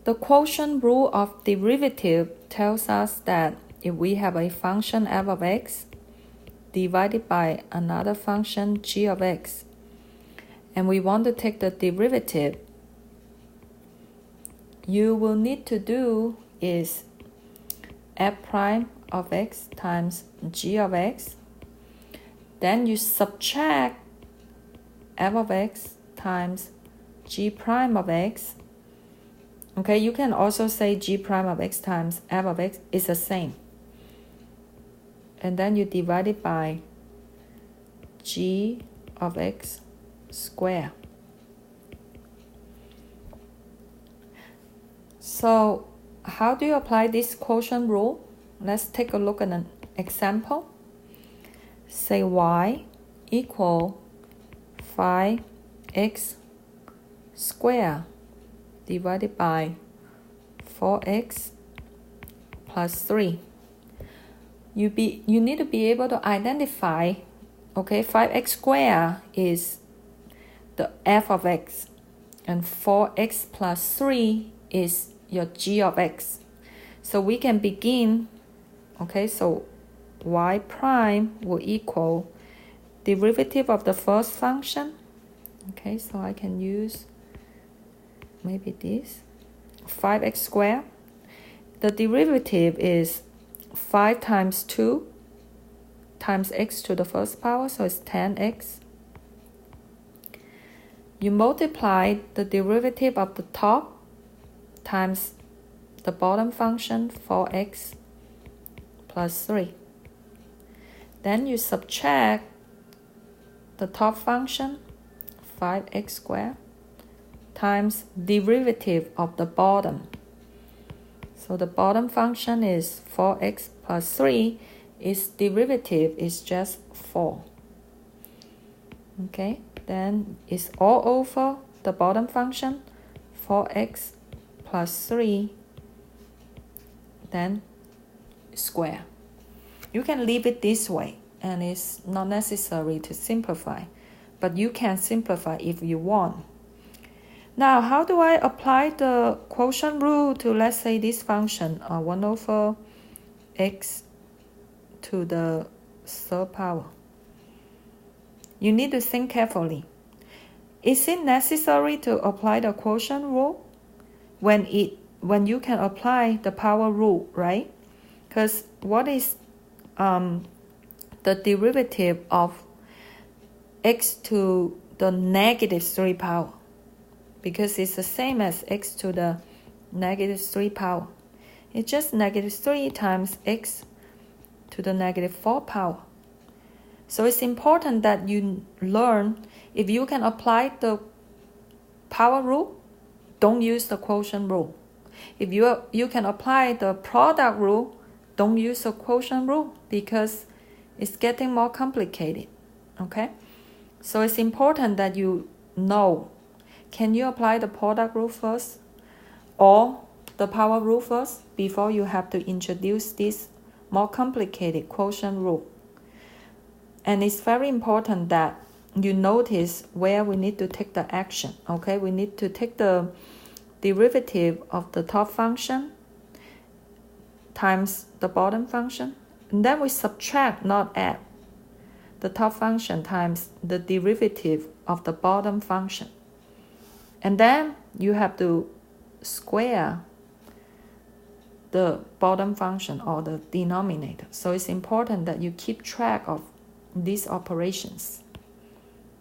The quotient rule of derivative tells us that if we have a function f of x divided by another function g of x, and we want to take the derivative, you will need to do is f prime of x times g of x, then you subtract f of x times g prime of x. Okay, you can also say g prime of x times f of x is the same. And then you divide it by g of x squared. So how do you apply this quotient rule? Let's take a look at an example. Say y equal 5x squared divided by 4x plus 3. You need to be able to identify, okay, 5x squared is the f of x, and 4x plus 3 is your g of x. So we can begin, okay, so y prime will equal derivative of the first function. Okay, so I can use maybe this 5x squared. The derivative is 5 times 2 times x to the first power, so it's 10x. You multiply the derivative of the top times the bottom function 4x plus 3. Then you subtract the top function 5x squared times derivative of the bottom. So the bottom function is 4x plus 3. Its derivative is just 4. Okay, then it's all over the bottom function 4x plus 3, then square. You can leave it this way, and it's not necessary to simplify, but you can simplify if you want. Now, how do I apply the quotient rule to, let's say, this function, 1 over x to the third power? You need to think carefully. Is it necessary to apply the quotient rule when you can apply the power rule, right? Because what is the derivative of x to the negative 3 power? Because it's the same as x to the negative 3 power. It's just negative 3 times x to the negative 4 power. So it's important that you learn, if you can apply the power rule, don't use the quotient rule. If you can apply the product rule, don't use the quotient rule, because it's getting more complicated. Okay? So it's important that you know, can you apply the product rule first or the power rule first before you have to introduce this more complicated quotient rule? And it's very important that you notice where we need to take the action. Okay, we need to take the derivative of the top function times the bottom function, and then we subtract, not add, the top function times the derivative of the bottom function. And then you have to square the bottom function or the denominator. So it's important that you keep track of these operations.